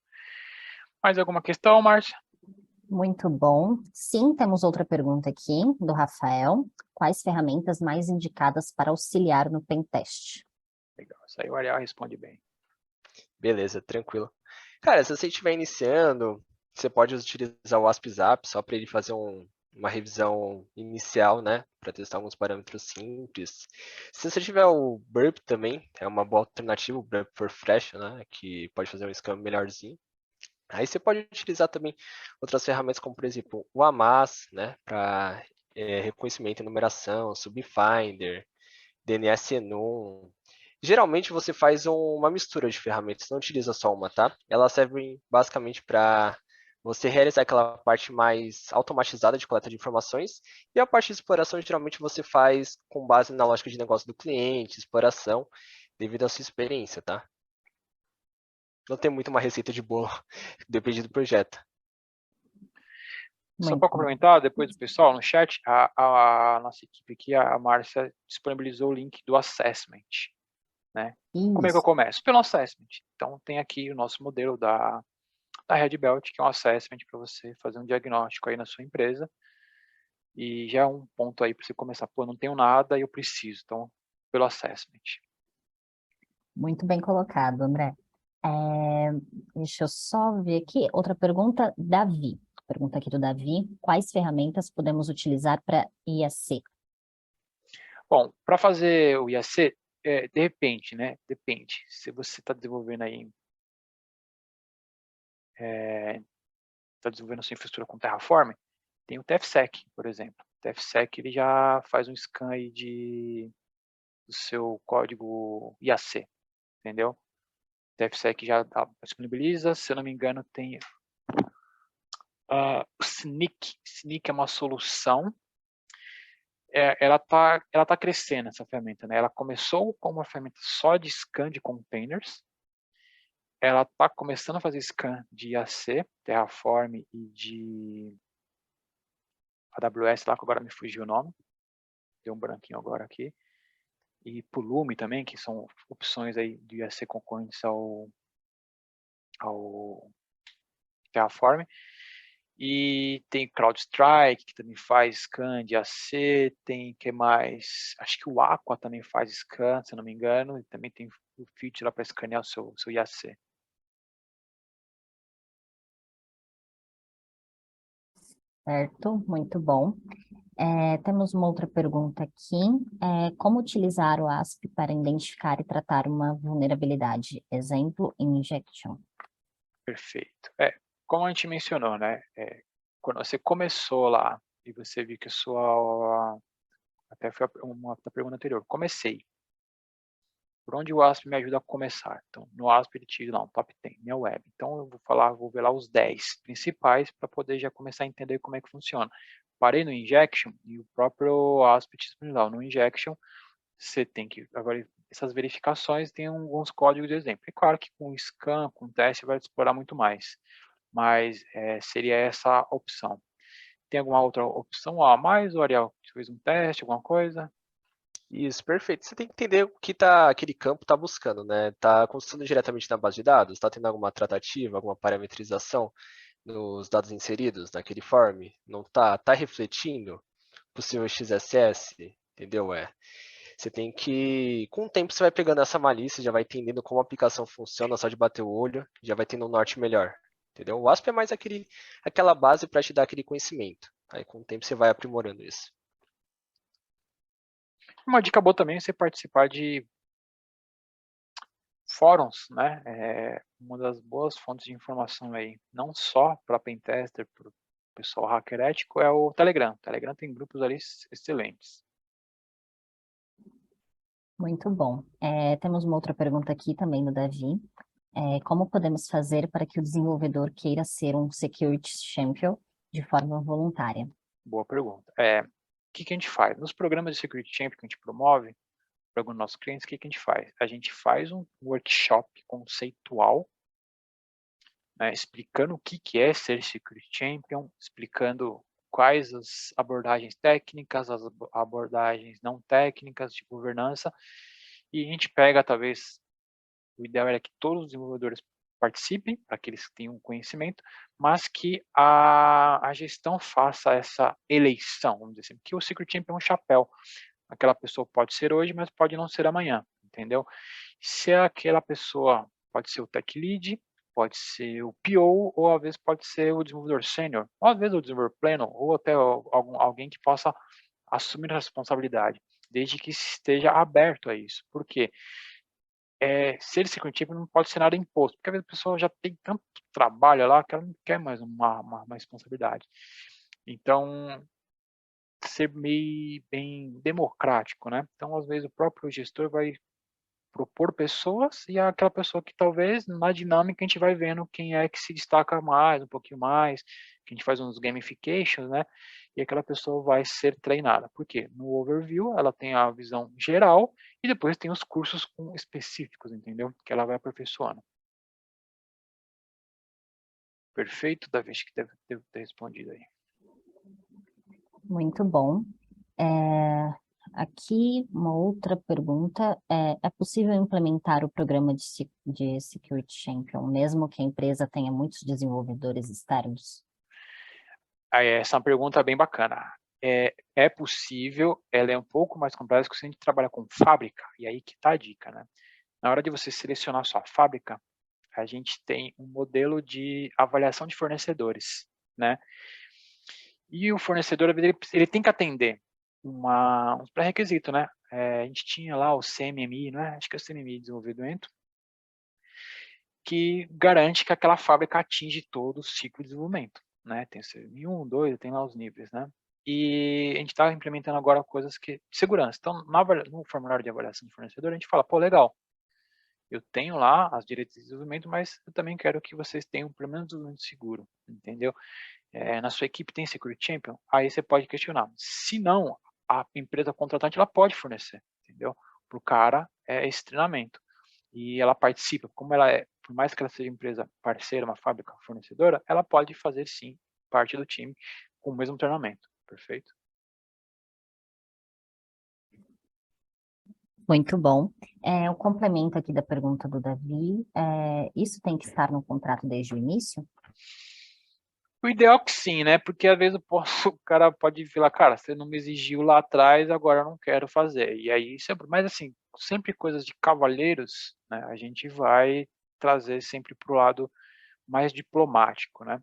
Mais alguma questão, Márcia? Muito bom. Sim, temos outra pergunta aqui do Rafael. Quais ferramentas mais indicadas para auxiliar no pentest? Legal, isso aí o Ariel responde bem. Beleza, tranquilo. Cara, se você estiver iniciando, você pode utilizar o AspZap só para ele fazer uma revisão inicial, né? Para testar alguns parâmetros simples. Se você tiver o Burp também, é uma boa alternativa, o Burp for Fresh, né? Que pode fazer um scan melhorzinho. Aí você pode utilizar também outras ferramentas como, por exemplo, o AMAS, né? Para reconhecimento e numeração, Subfinder, DNS Enum. Geralmente você faz uma mistura de ferramentas, não utiliza só uma, tá? Elas servem basicamente para você realizar aquela parte mais automatizada de coleta de informações e a parte de exploração geralmente você faz com base na lógica de negócio do cliente, exploração, devido à sua experiência, tá? Não tem muito uma receita de bolo, depende do projeto. Só Muito para bom. complementar, depois do pessoal, no chat, a nossa equipe aqui, a Márcia, disponibilizou o link do assessment, né? Como é que eu Isso. começo? Pelo assessment. Então, tem aqui o nosso modelo da Red Belt, que é um assessment para você fazer um diagnóstico aí na sua empresa. E já é um ponto aí para você começar. Pô, não tenho nada e eu preciso. Então, pelo assessment. Muito bem colocado, André. Deixa eu só ver aqui. Outra pergunta, Davi. Pergunta aqui do Davi. Quais ferramentas podemos utilizar para IAC? Bom, para fazer o IAC, de repente, né? Depende. Se você está desenvolvendo aí, está desenvolvendo sua infraestrutura com Terraform, tem o TFSec, por exemplo. O TFSec ele já faz um scan aí do seu código IAC, entendeu? O TFSec já disponibiliza, se eu não me engano, tem o Snyk. Snyk é uma solução. Ela tá crescendo, essa ferramenta, né? Ela começou como uma ferramenta só de scan de containers. Ela está começando a fazer scan de IAC, Terraform e de AWS, lá que agora me fugiu o nome. Deu um branquinho agora aqui. E Pulumi também, que são opções aí de IAC concorrentes ao Terraform. E tem CrowdStrike, que também faz scan de IAC, tem que mais? Acho que o Aqua também faz scan, se eu não me engano, e também tem o feature lá para escanear o seu IAC. Certo, muito bom. Temos uma outra pergunta aqui. Como utilizar o ASP para identificar e tratar uma vulnerabilidade? Exemplo, injection. Perfeito. Como a gente mencionou, né? Quando você começou lá e você viu que a sua... Até foi uma da pergunta anterior. Comecei. Por onde o ASP me ajuda a começar? Então, no ASP ele tira lá um top 10, minha web. Então, eu vou ver lá os 10 principais para poder já começar a entender como é que funciona. Parei no injection e o próprio ASP te explica lá. No injection, você tem que... Agora, essas verificações tem alguns códigos de exemplo. É claro que com scan, com teste, vai explorar muito mais. Mas seria essa a opção. Tem alguma outra opção a mais, Ariel? Você fez um teste, alguma coisa? Isso, perfeito. Você tem que entender o que aquele campo está buscando, né? Está consultando diretamente na base de dados? Está tendo alguma tratativa, alguma parametrização nos dados inseridos naquele form? Não está? Está refletindo possível XSS? Entendeu? Você tem que, com o tempo você vai pegando essa malícia, já vai entendendo como a aplicação funciona, só de bater o olho, já vai tendo um norte melhor. Entendeu? O ASP é mais aquela base para te dar aquele conhecimento. Aí com o tempo você vai aprimorando isso. Uma dica boa também é você participar de fóruns, né? Uma das boas fontes de informação aí, não só para pentester, para o pessoal hacker ético, é o Telegram. O Telegram tem grupos ali excelentes. Muito bom. Temos uma outra pergunta aqui também do Davi. Como podemos fazer para que o desenvolvedor queira ser um Security Champion de forma voluntária? Boa pergunta. O que a gente faz? Nos programas de Security Champion que a gente promove para alguns nossos clientes, o que a gente faz? A gente faz um workshop conceitual, né, explicando o que é ser Security Champion, explicando quais as abordagens técnicas, as abordagens não técnicas de governança, e a gente pega, talvez, o ideal era que todos os desenvolvedores participem, para que eles tenham conhecimento, mas que a gestão faça essa eleição, vamos dizer assim, porque o Security Champion é um chapéu. Aquela pessoa pode ser hoje, mas pode não ser amanhã, entendeu? Se aquela pessoa pode ser o tech lead, pode ser o PO, ou às vezes pode ser o desenvolvedor sênior, ou às vezes o desenvolvedor pleno, ou até alguém que possa assumir a responsabilidade, desde que esteja aberto a isso. Por quê? Ser security não pode ser nada imposto, porque às vezes a pessoa já tem tanto trabalho lá que ela não quer mais uma responsabilidade. Então, ser meio bem democrático, né? Então, às vezes, o próprio gestor vai propor pessoas e aquela pessoa que talvez na dinâmica a gente vai vendo quem é que se destaca mais, um pouquinho mais, que a gente faz uns gamifications, né? E aquela pessoa vai ser treinada. Por quê? No overview ela tem a visão geral e depois tem os cursos específicos, entendeu? Que ela vai aperfeiçoando. Perfeito, Davi, acho que deve ter respondido aí. Muito bom. Aqui, uma outra pergunta. É possível implementar o programa de Security Champion, mesmo que a empresa tenha muitos desenvolvedores externos? Essa é uma pergunta bem bacana. É possível, ela é um pouco mais complexa, porque se a gente trabalha com fábrica, e aí que está a dica, né? Na hora de você selecionar sua fábrica, a gente tem um modelo de avaliação de fornecedores, né? E o fornecedor, ele tem que atender uns pré-requisitos, né? A gente tinha lá o CMMI, não é? Acho que é o CMMI de desenvolvimento, que garante que aquela fábrica atinge todo o ciclo de desenvolvimento, né? Tem CMMI 1, 2, tem lá os níveis, né? E a gente está implementando agora coisas de segurança. Então, no formulário de avaliação de fornecedor, a gente fala, pô, legal, eu tenho lá as diretrizes de desenvolvimento, mas eu também quero que vocês tenham pelo menos desenvolvimento seguro, entendeu? Na sua equipe tem Security Champion? Aí você pode questionar. Se não, a empresa contratante ela pode fornecer, entendeu? Para o cara esse treinamento. E ela participa, como ela por mais que ela seja empresa parceira, uma fábrica fornecedora, ela pode fazer sim parte do time com o mesmo treinamento, perfeito? Muito bom. O complemento aqui da pergunta do Davi, isso tem que estar no contrato desde o início? O ideal é que sim, né? Porque às vezes o cara pode falar, cara, você não me exigiu lá atrás, agora eu não quero fazer. E aí, sempre, mas assim, sempre coisas de cavalheiros, né? A gente vai trazer sempre para o lado mais diplomático, né?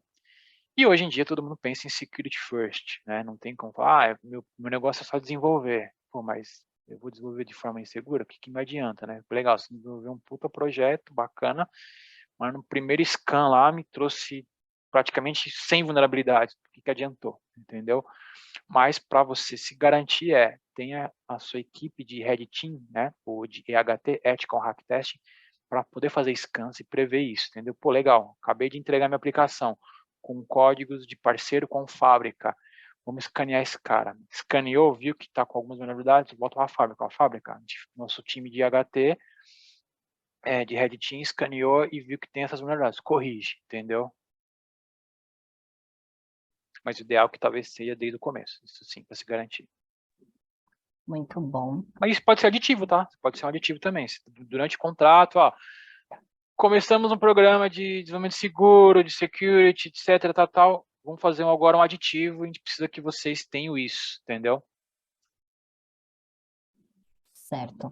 E hoje em dia todo mundo pensa em security first, né? Não tem como falar, meu negócio é só desenvolver. Pô, mas eu vou desenvolver de forma insegura? O que me adianta, né? Legal, você desenvolveu um puta projeto bacana, mas no primeiro scan lá me trouxe praticamente 100 vulnerabilidades. O que adiantou, entendeu? Mas para você se garantir tenha a sua equipe de Red Team, né? Ou de EHT, Ethical Hack Testing, para poder fazer scans e prever isso, entendeu? Pô, legal, acabei de entregar minha aplicação com códigos de parceiro com fábrica. Vamos escanear esse cara. Escaneou, viu que está com algumas vulnerabilidades, volta para a fábrica. Nosso time de HT, de Red Team, escaneou e viu que tem essas vulnerabilidades. Corrige, entendeu? Mas o ideal é que talvez seja desde o começo. Isso sim, para se garantir. Muito bom. Mas isso pode ser aditivo, tá? Pode ser um aditivo também. Durante o contrato, começamos um programa de desenvolvimento seguro, de security, etc, tal. Vamos fazer agora um aditivo, a gente precisa que vocês tenham isso, entendeu? Certo.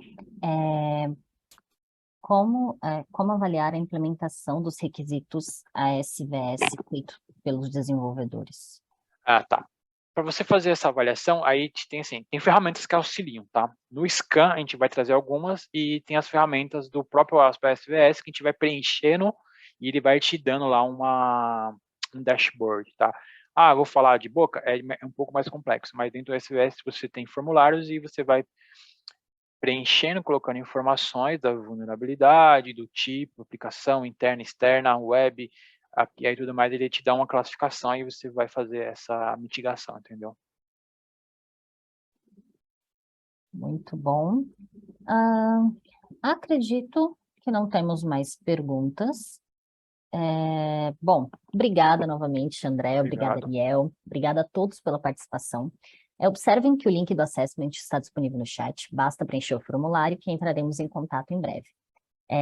Como avaliar a implementação dos requisitos ASVS feito pelos desenvolvedores? Tá. Para você fazer essa avaliação, aí tem ferramentas que auxiliam, tá? No Scan, a gente vai trazer algumas e tem as ferramentas do próprio ASVS que a gente vai preenchendo e ele vai te dando lá um dashboard, tá? Vou falar de boca, é um pouco mais complexo, mas dentro do ASVS você tem formulários e você vai preenchendo, colocando informações da vulnerabilidade, do tipo, aplicação interna, externa, web, e aí tudo mais, ele te dá uma classificação e você vai fazer essa mitigação, entendeu? Muito bom. Acredito que não temos mais perguntas. Bom, obrigada novamente, André, obrigada, Obrigado. Ariel, obrigada a todos pela participação. Observem que o link do assessment está disponível no chat, basta preencher o formulário que entraremos em contato em breve.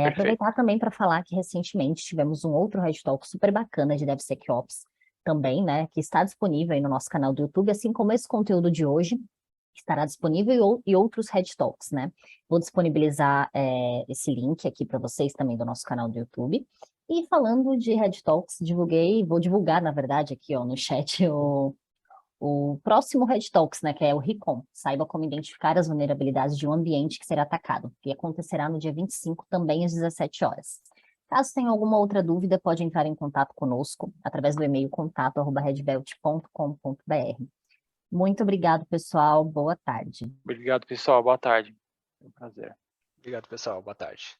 Aproveitar também para falar que recentemente tivemos um outro Red Talk super bacana de DevSecOps também, né, que está disponível aí no nosso canal do YouTube, assim como esse conteúdo de hoje estará disponível e outros Red Talks, né? Vou disponibilizar esse link aqui para vocês também do nosso canal do YouTube. E falando de Red Talks, vou divulgar, na verdade, aqui ó, no chat o próximo Red Talks, né, que é o Recon. Saiba como identificar as vulnerabilidades de um ambiente que será atacado, que acontecerá no dia 25, também às 17 horas. Caso tenha alguma outra dúvida, pode entrar em contato conosco através do e-mail contato@redbelt.com.br. Muito obrigado, pessoal. Boa tarde. Obrigado, pessoal. Boa tarde. Foi um prazer. Obrigado, pessoal. Boa tarde.